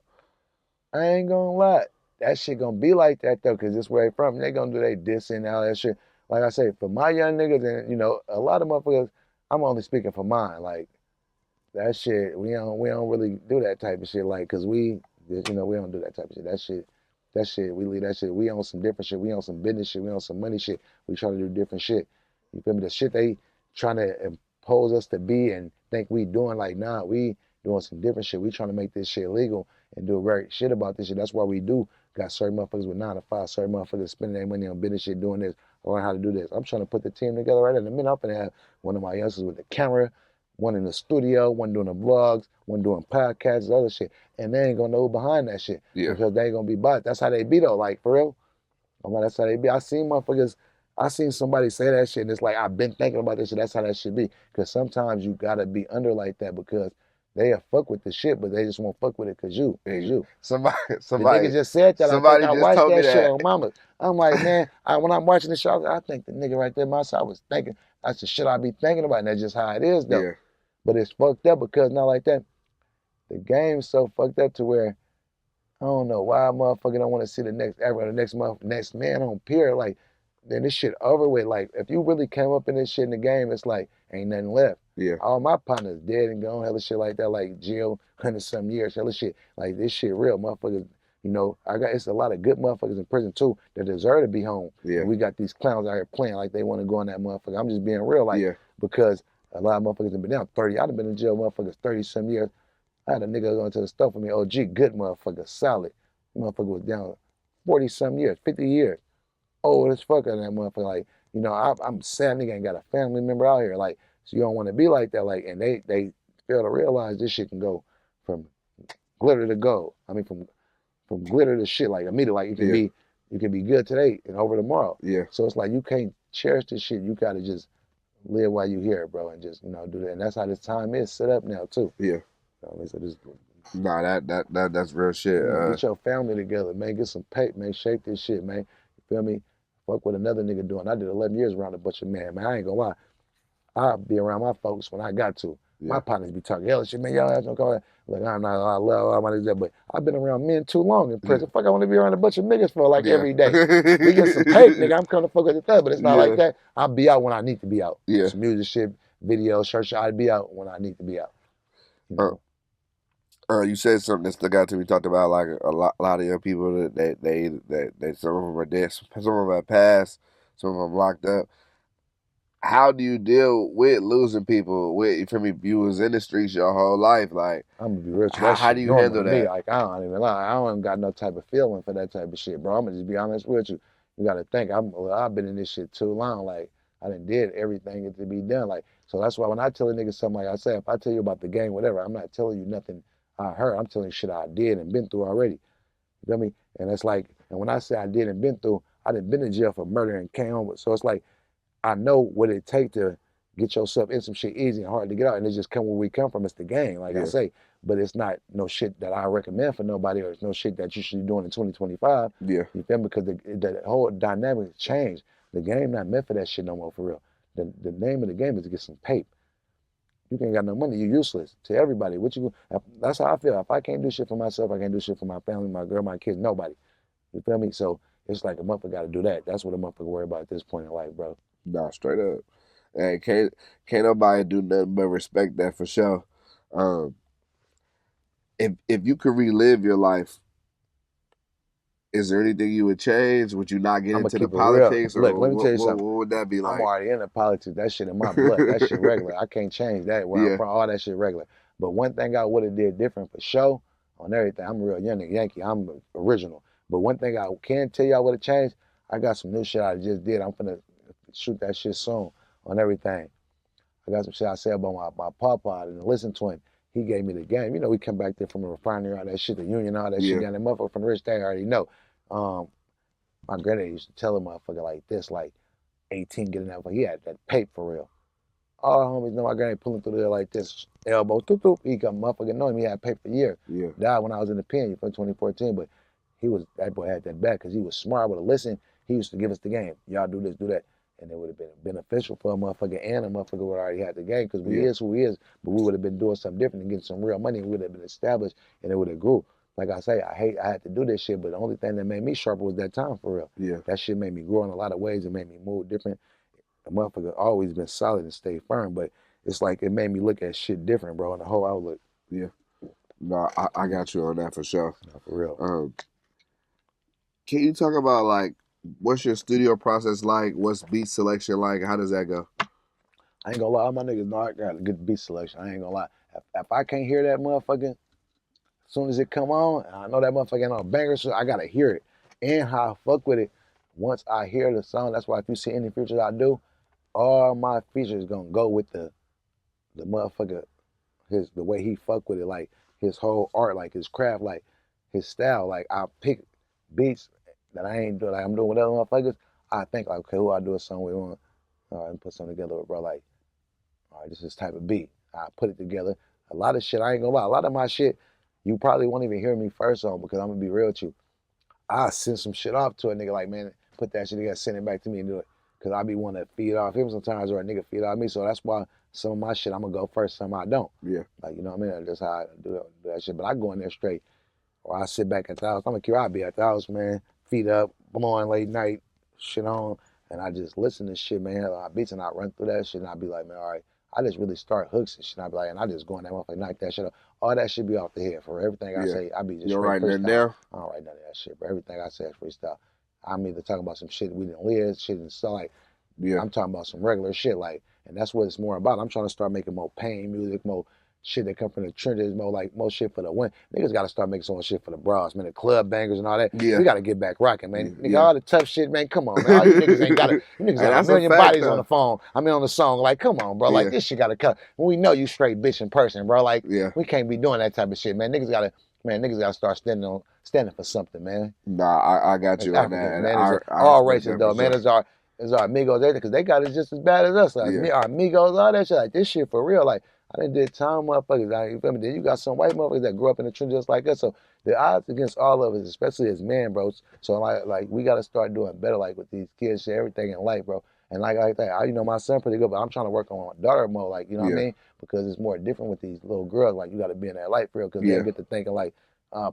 I ain't gonna lie. That shit gonna be like that though, cause this where they from. They gonna do they dissing and all that shit. Like I say, for my young niggas, and you know, a lot of motherfuckers. I'm only speaking for mine. Like that shit, we don't really do that type of shit. Like, cause we don't do that type of shit. That shit, we leave that shit. We on some different shit. We on some business shit. We on some money shit. We trying to do different shit. You feel me? The shit they trying to impose us to be and think we doing, like, nah, we doing some different shit. We trying to make this shit legal and do right shit about this shit. That's why we do got certain motherfuckers with 9 to 5, certain motherfuckers spending their money on business shit, doing this, learn how to do this. I'm trying to put the team together right in a minute. I'm gonna have one of my youngsters with the camera, one in the studio, one doing the vlogs, one doing podcasts, other shit. And they ain't gonna know who behind that shit Yeah, because they ain't gonna be bought. That's how they be though, like for real. I'm like, that's how they be. I seen somebody say that shit, and it's like I've been thinking about this shit. That's how that should be. Because sometimes you gotta be under like that because they fuck with the shit, but they just won't fuck with it because you, cause hey, you. somebody, The nigga somebody, just said that. I think somebody I just watched told me that shit that. on Mama. I'm like, man, when I'm watching the show, I think the nigga right there, myself, I was thinking, that's the shit I be thinking about, and that's just how it is though. Yeah, But it's fucked up because not like that. The game's so fucked up to where I don't know why a motherfucker don't want to see the next man on pier. Like, then this shit over with. Like, if you really came up in this shit in the game, it's like ain't nothing left. yeah, All my partners dead and gone, hella shit like that, like jail, 100 some years, hella shit. Like this shit real, motherfuckers. You know, it's a lot of good motherfuckers in prison too that deserve to be home. yeah, And we got these clowns out here playing like they want to go in that motherfucker. I'm just being real, like, yeah, because a lot of motherfuckers have been down 30. I'd have been in jail, motherfuckers, 30 some years. I had a nigga going to the store for me, OG, good motherfucker, solid. Motherfucker was down 40 some years, 50 years. Old as fuck on that motherfucker. Like, you know, I'm sad nigga ain't got a family member out here. Like, so you don't want to be like that. Like, and they fail to realize this shit can go from glitter to gold. I mean, from glitter to shit. Like immediately, like yeah, you can be good today and over tomorrow. yeah, So it's like you can't cherish this shit. You gotta just live while you here, bro, and just do that. And that's how this time is set up now too. yeah. So this Nah, that's real shit. Get your family together, man. Get some paper, man. Shape this shit, man. You feel me? fuck what another nigga doing. I did 11 years around a bunch of man. I ain't gonna lie. I'll be around my folks when I got to. My Yeah. partners be talking, hell shit, man, y'all have no call. Like, I'm not, I love all my niggas, but I've been around men too long in Yeah. prison. Fuck, I want to be around a bunch of niggas for like Yeah. every day. We get some paper, nigga. I'm coming to fuck with the thug, but it's not like Yeah. that. I'll be out when I need to be out. Yeah. Some music shit, video, church, I'll be out when I need to be out. You Uh, know, you said something that stuck out to me. Talked about like a lot of young people that some of them are dead, some of them have passed, some of them locked up. How do you deal with losing people? With from you was in the streets your whole life, like I'm gonna be rich. how That how shit do you normal to handle me. that? Like, I don't even lie. I don't got no type of feeling for that type of shit, bro. I'm gonna just be honest with you. You gotta think, I've been in this shit too long. Like, I done did everything that to be done. Like, so that's why when I tell a nigga something, like I say, if I tell you about the game, whatever, I'm not telling you nothing I heard. I'm telling you shit I did and been through already. You feel me? And it's like, and when I say I did and been through, I done been in jail for murder and came home with. So it's like, I know what it take to get yourself in some shit easy and hard to get out. And it just come where we come from. It's the game, like I Yeah. say. But it's not no shit that I recommend for nobody, or it's no shit that you should be doing in 2025. Yeah. You feel me? Because the whole dynamic has changed. The game not meant for that shit no more, for real. The name of the game is to get some paper. You ain't got no money, you're useless to everybody. That's how I feel. If I can't do shit for myself, I can't do shit for my family, my girl, my kids, nobody. You feel me? So it's like a motherfucker got to do that. That's what a motherfucker worry about at this point in life, bro. Nah, straight up. And can't nobody do nothing but respect that for sure. Um, if you could relive your life, is there anything you would change? Would you not get I'm gonna into the keep it real. politics, or Look, let me tell you something. what would that be I'm like? already in the politics. That shit in my blood. That shit regular. I can't change that. Where I'm Yeah. from, all that shit regular. But one thing I would have did different for sure on everything. I'm a real young Yankee. I'm original. But one thing I can tell you I would have changed. I got some new shit I just did. I'm finna shoot that shit soon on everything. I got some shit I said about my papa and listen to him. He gave me the game. You know, we come back there from the refinery, all that shit, the union, all that shit Yeah. down there. Motherfucker from the rich, they already know. Um, my granddad used to tell a motherfucker like this, like 18 getting that. He had that paper for real. All homies know my granddad pulling through there like this, elbow, toop, toop. He got motherfucker knowing he had paper for a year. Yeah. Died when I was in the pen for 2014, but that boy had that back because he was smart, would have listened. He used to give us the game. Y'all do this, do that. And it would have been beneficial for a motherfucker, and a motherfucker would already had the game because we Yeah. is who we is, but we would have been doing something different and getting some real money, and we would have been established, and it would have grew. Like I say, I had to do this shit, but the only thing that made me sharper was that time, for real. Yeah. That shit made me grow in a lot of ways. It made me move different. The motherfucker always been solid and stay firm, but it's like it made me look at shit different, bro, and the whole outlook. Yeah. No, I got you on that for sure. No, for real. Can you talk about like what's your studio process like? What's beat selection like? How does that go? I ain't gonna lie, all my niggas know I got a good beat selection. I ain't gonna lie. If I can't hear that motherfucker, as soon as it come on, and I know that motherfucker ain't on a banger, so I gotta hear it. And how I fuck with it, once I hear the song, that's why if you see any features I do, all my features gonna go with the motherfucker, the way he fuck with it, like his whole art, like his craft, like his style. Like I pick beats that I ain't doing, like I'm doing with other motherfuckers. I think like, okay, who I do a song with, all right, and put something together with, bro. Like, all right, this is type of beat. I put it together. A lot of shit, I ain't gonna lie, a lot of my shit, you probably won't even hear me first on because I'm gonna be real with you. I send some shit off to a nigga like, man, put that shit together, send it back to me and do it. Cause I be wanting to feed off him sometimes, or a nigga feed off me. So that's why some of my shit I'm gonna go first, some I don't. Yeah. Like, you know what I mean? That's how I do that shit. But I go in there straight, or I sit back at the house. I'm I'll be at the house, man, feet up, blowing late night, shit on, and I just listen to shit, man. I beats and I run through that shit, and I be like, man, all right. I just really start hooks and shit. And I be like, and I just go in that motherfucker, knock that shit up. All that shit be off the head. For everything I say, I be just You're straight writing that freestyle. down? I don't write none of that shit, but everything I say is freestyle. I'm either talking about some shit we didn't live, shit and stuff like. Yeah. I'm talking about some regular shit, like, and that's what it's more about. I'm trying to start making more pain music, more shit that come from the trenches, more shit for the win. Niggas got to start making some more shit for the bras, man. The club bangers and all that. Yeah. We got to get back rocking, man. Yeah. Nigga, all the tough shit, man. Come on, man. All you niggas ain't got it. You niggas Hey, got a that's a million fact, bodies though. on the phone. I mean, on the song. Like, come on, bro. Like, Yeah. this shit got to cut. When we know you straight bitch in person, bro. Like, Yeah. we can't be doing that type of shit, man. Niggas got to start standing for something, man. Nah, I got As you on Africans, that. man. I All respect races, that though, for man. sure. It's our amigos, because they got it just as bad as us. Like, Yeah. our amigos, all that shit. Like, this shit for real. Like, I done did time motherfuckers. You feel me? Then you got some white motherfuckers that grew up in the trenches just like us. So the odds against all of us, especially as men, bro. So like we gotta start doing better, like with these kids, shit, everything in life, bro. And like that, my son pretty good, but I'm trying to work on my daughter more, like, you know what I Yeah, mean? Because it's more different with these little girls. Like, you got to be in that life for real, because they'll yeah, get to thinking like,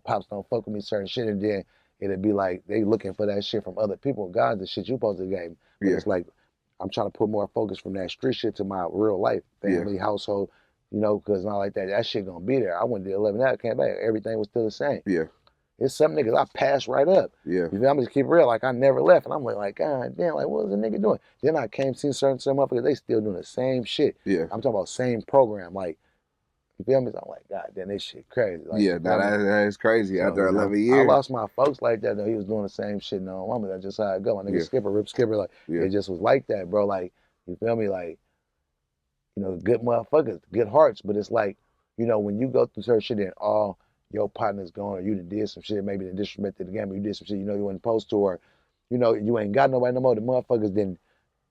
pops don't fuck with me, certain shit, and then it'll be like they looking for that shit from other people. God, the shit you supposed to give. But yeah, it's like I'm trying to put more focus from that street shit to my real life, yeah, family, household, because not like that. That shit gonna be there. I went to 11 hours, came back, everything was still the same. yeah, It's some niggas I passed right up. yeah, You feel? I'm just keep it real. Like I never left, and I'm like, God damn, like what was the nigga doing? Then I came see certain motherfuckers, they still doing the same shit. yeah, I'm talking about same program, like you feel me? So I'm like, God damn, this shit crazy. Like yeah. you Now feel me? that is crazy. So After you know, 11 I years. lost my folks like that though. He was doing the same shit. No, mama, that's just how it go. My nigga Yeah, Skipper, Rip Skipper, like yeah, it just was like that, bro. Like you feel me? Like good motherfuckers, good hearts, but it's like, when you go through certain shit and all your partner's gone, or you done did some shit, maybe the disrespected the game, or you did some shit you wasn't supposed to, or you ain't got nobody no more. The motherfuckers then,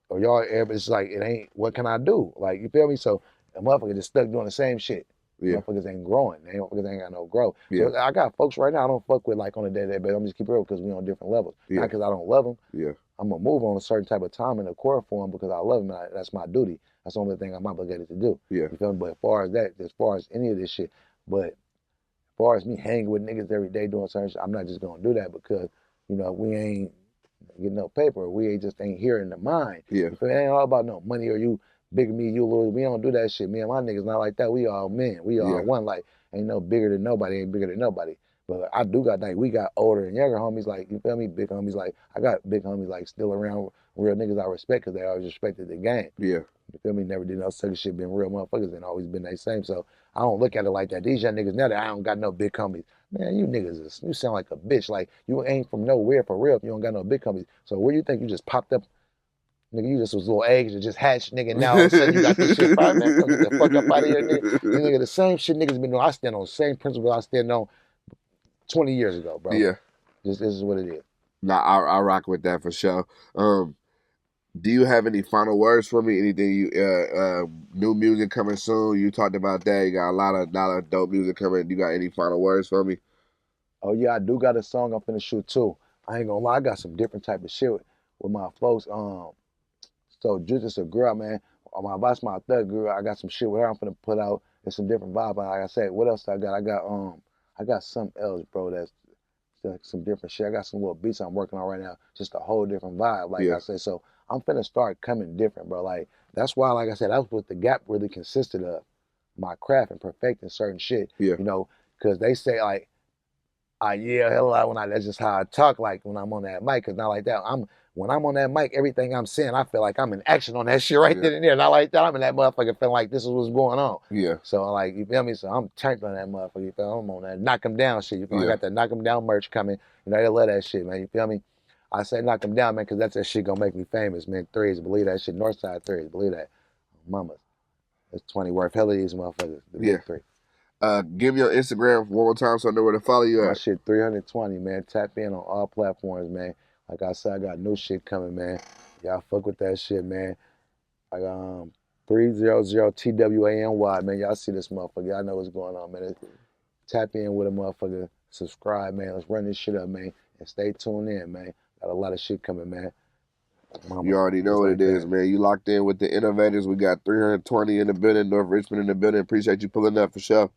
or y'all, it's like it ain't. What can I do? Like you feel me? So a motherfucker just stuck doing the same shit. yeah, Motherfuckers ain't growing. Motherfuckers ain't got no growth. yeah, So I got folks right now I don't fuck with like on a day-to-day basis. I'm just keep it real because we on different levels. Not yeah, because I don't love them. yeah, I'm gonna move on a certain type of time in the core for him because I love him. And that's my duty. That's the only thing I'm obligated to do. yeah, You feel me? But as far as that, as far as any of this shit, but as far as me hanging with niggas every day doing certain shit, I'm not just gonna do that because we ain't getting no paper. We ain't just ain't here in the mind. yeah, You feel me? It ain't all about no money or you bigger me, you little. We don't do that shit. Me and my niggas not like that. We all men. We all yeah, one. Like ain't no bigger than nobody. Ain't bigger than nobody. But I do got like we got older and younger homies like you feel me, big homies like I got big homies like still around real niggas I respect because they always respected the game. yeah, You feel me? Never did no sucker shit. Been real motherfuckers and always been the same. So I don't look at it like that. These young niggas now that I don't got no big homies. Man, you niggas you sound like a bitch. Like you ain't from nowhere for real if you don't got no big homies. So where you think you just popped up? Nigga, you just was little eggs that just hatched, nigga. Now all of a sudden you got this shit fired, man. Come get the fuck up out of here, nigga. You nigga, the same shit niggas been doing. I stand on the same principle I stand on 20 years ago, bro. yeah. This is what it is. Nah, I rock with that for sure. Do you have any final words for me? Anything new music coming soon? You talked about that. You got a lot of dope music coming. You got any final words for me? Oh yeah, I do got a song I'm finna shoot too. I ain't gonna lie, I got some different type of shit with my folks. So just a girl, man. That's my third girl. I got some shit with her. I'm finna put out. It's some different vibe. Like I said, what else I got? I got something else, bro. That's like some different shit. I got some little beats I'm working on right now. Just a whole different vibe. Like Yeah, I said, so I'm finna start coming different, bro. Like that's why, like I said, that's what the gap really consisted of. My craft and perfecting certain shit. yeah, Because they say like I yell hell out when that's just how I talk like when I'm on that mic, cause not like that. When I'm on that mic, everything I'm saying, I feel like I'm in action on that shit right yeah, then and there. Not like that. I'm in that motherfucker feeling like this is what's going on. yeah, So like you feel me? So I'm turned on that motherfucker. You feel me? I'm on that knock 'em down shit. You feel me? I yeah. got that knock 'em down merch coming. They love that shit, man. You feel me? I say knock 'em down, man, cause that's that shit gonna make me famous, man. Threes, believe that shit. Northside threes, believe that. Mamas, it's 20 worth. Hell of these motherfuckers, the Yeah. big three. Give me your Instagram one more time so I know where to follow you My at. shit 300Twany, man. Tap in on all platforms, man. Like I said, I got new shit coming, man. Y'all fuck with that shit, man. I got 300TWANY, man. Y'all see this motherfucker. Y'all know what's going on, man. Tap in with a motherfucker. Subscribe, man. Let's run this shit up, man. And stay tuned in, man. Got a lot of shit coming, man. You Mama, already know just what like it is, that. man. You locked in with the Innovators. We got 320 in the building, North Richmond in the building. Appreciate you pulling up for sure.